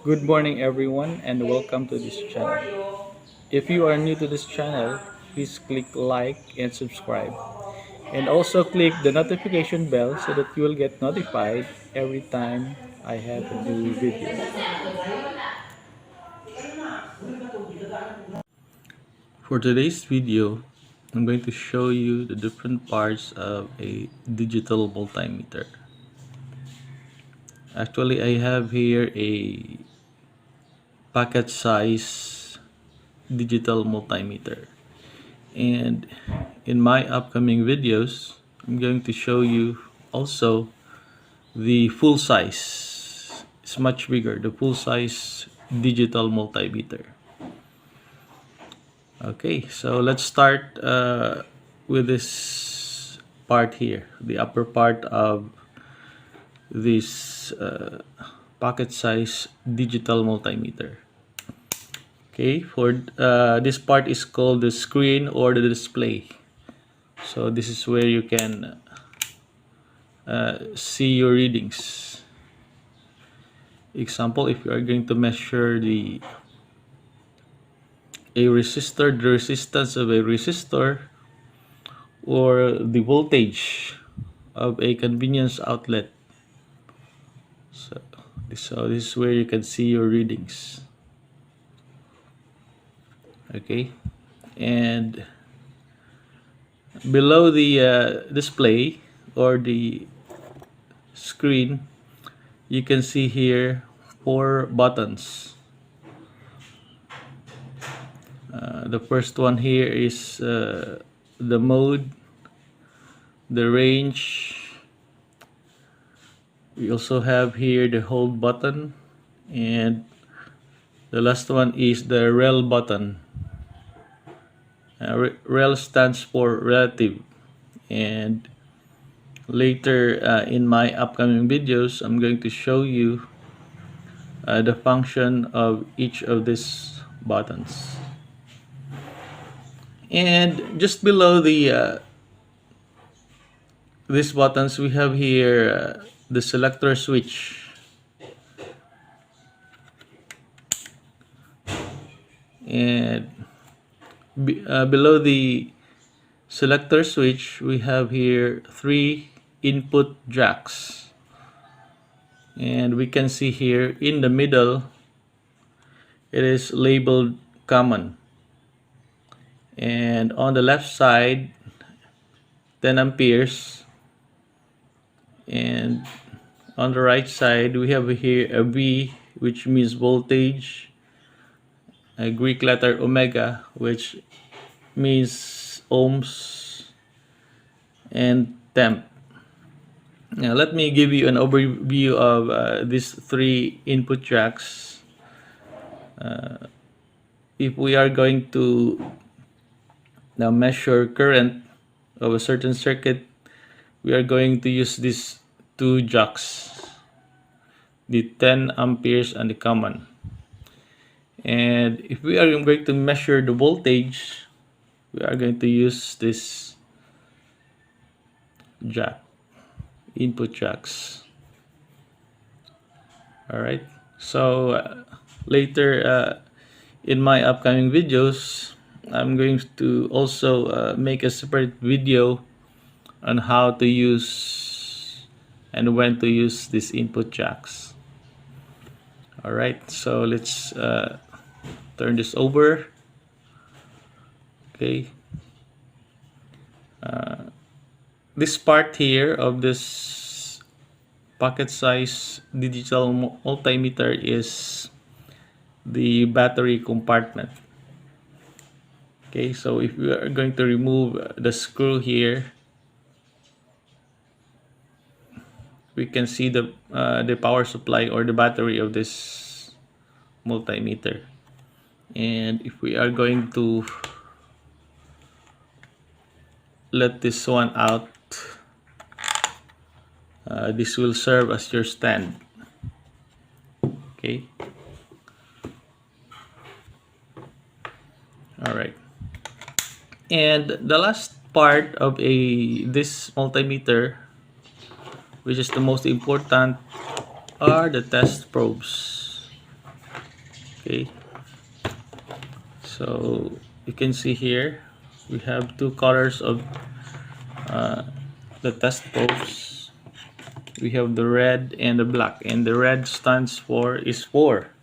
Good morning everyone and welcome to this channel. If you are new to this channel, please click like and subscribe. And also click the notification bell so that you will get notified every time I have a new video. For today's video, I'm going to show you the different parts of a digital multimeter. Actually, I have here a packet size digital multimeter. And in my upcoming videos, I'm going to show you also the full size. It's much bigger, the full size digital multimeter. Okay, so let's start with this part here, the upper part of this pocket size digital multimeter. Okay, for this part is called the screen or the display. So this is where you can see your readings. Example, if you are going to measure the resistance of a resistor, or the voltage of a convenience outlet. So this is where you can see your readings. Okay, and below the display or the screen, you can see here 4 buttons. The first one here is the mode, the range. We also have here the hold button, and the last one is the rel button. Rel stands for relative, and later in my upcoming videos I'm going to show you the function of each of these buttons. And just below the these buttons, we have here the selector switch, and below the selector switch we have here 3 input jacks, and we can see here in the middle it is labeled common, and on the left side 10 amperes, and on the right side we have here a V, which means voltage, a Greek letter omega, which means ohms, and temp. Now let me give you an overview of these 3 input jacks. If we are going to now measure current of a certain circuit, we are going to use these 2 jacks, the 10 amperes and the common. And if we are going to measure the voltage, we are going to use this jack, input jacks. Alright, so later in my upcoming videos, I'm going to also make a separate video on how to use and when to use these input jacks. Alright, so let's turn this over. Okay, this part here of this pocket size digital multimeter is the battery compartment. Okay, so if we are going to remove the screw here, we can see the power supply or the battery of this multimeter. And if we are going to let this one out, this will serve as your stand. Okay, all right, and the last part of this multimeter, which is the most important, are the test probes. Okay, so you can see here we have two colors of the test probes. We have the red and the black, and the red stands for is for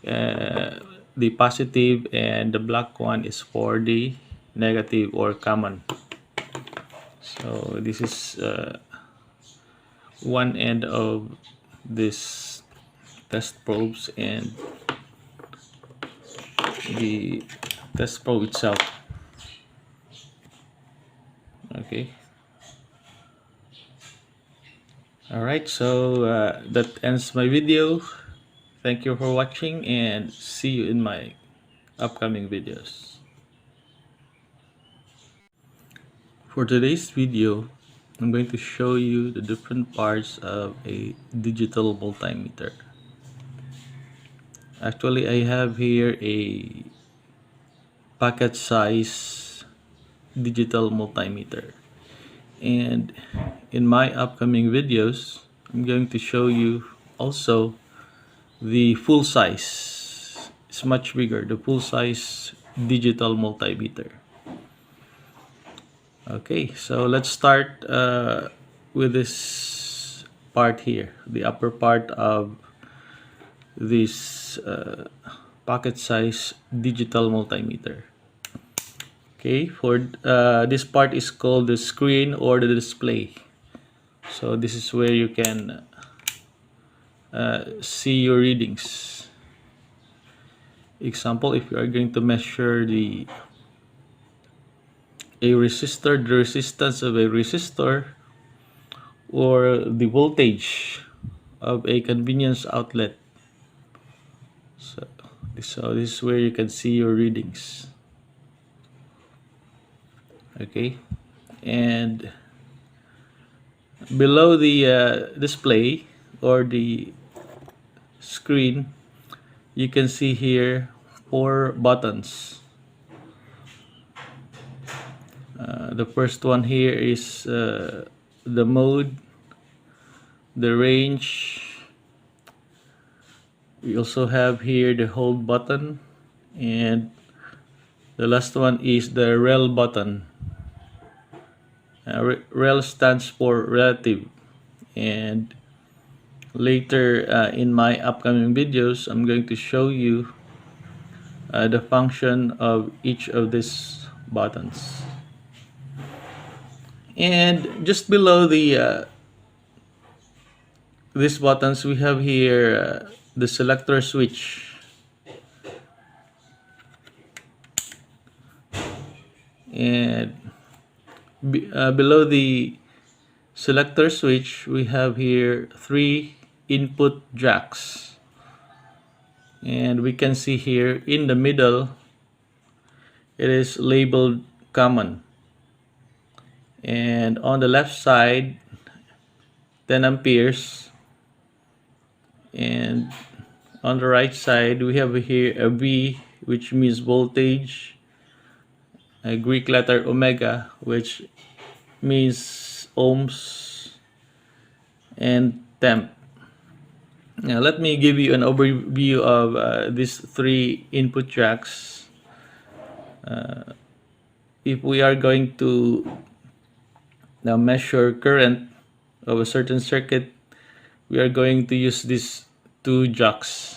the positive, and the black one is for the negative or common. So this is one end of this test probes and the test probe itself. Okay, all right, so that ends my video. Thank you for watching, and see you in my upcoming videos. For today's video, I'm going to show you the different parts of a digital multimeter. Actually, I have here a pocket size digital multimeter, and in my upcoming videos I'm going to show you also the full size. It's much bigger, the full size digital multimeter. Okay, so let's start with this part here, the upper part of this pocket size digital multimeter. Okay, for this part is called the screen or the display. So this is where you can see your readings. Example, if you are going to measure a resistor, the resistance of a resistor, or the voltage of a convenience outlet. So this is where you can see your readings. Okay, and below the display or the screen, you can see here 4 buttons. The first one here is the mode, the range. We also have here the hold button, and the last one is the rel button. Rel stands for relative, and later in my upcoming videos I'm going to show you the function of each of these buttons. And just below the these buttons, we have here the selector switch, and below the selector switch we have here 3 input jacks, and we can see here in the middle it is labeled common, and on the left side 10 amperes, and on the right side we have here a V, which means voltage, a Greek letter omega, which means ohms, and temp. Now let me give you an overview of these 3 input jacks. If we are going to now measure current of a certain circuit, we are going to use these 2 jacks,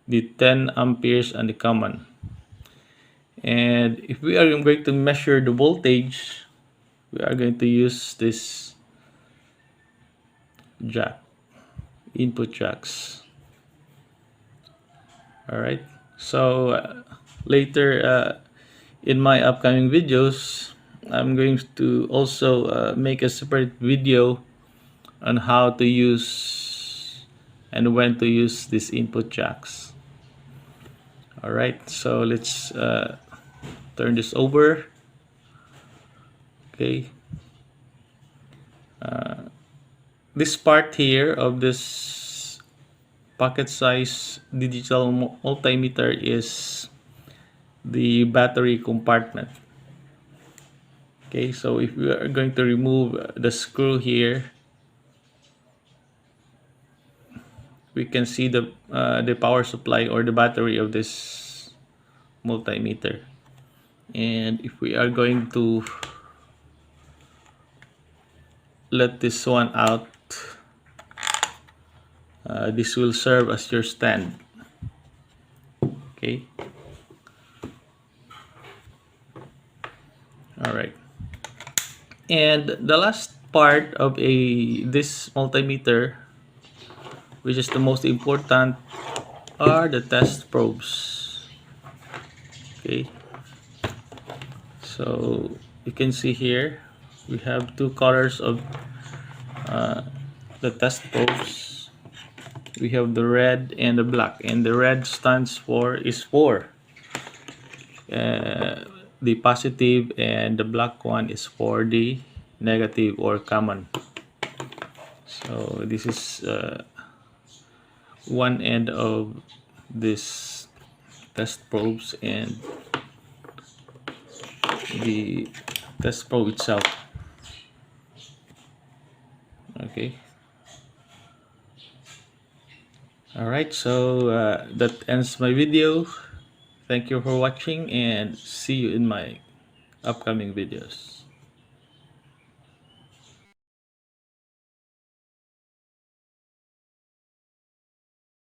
the 10 amperes and the common. And if we are going to measure the voltage, we are going to use this jack, input jacks. All right, so later in my upcoming videos I'm going to also make a separate video on how to use and when to use these input jacks. All right, so let's turn this over. Okay, this part here of this pocket size digital multimeter is the battery compartment. Okay, so if we are going to remove the screw here, we can see the power supply or the battery of this multimeter. And if we are going to let this one out, this will serve as your stand. Okay. All right. And the last part of this multimeter, which is the most important, are the test probes. Okay. So you can see here we have two colors of the test probes. We have the red and the black, and the red stands for is for the positive, and the black one is for the negative or common. So this is one end of this test probes and the test probe itself. Okay. All right, so that ends my video. Thank you for watching, and see you in my upcoming videos.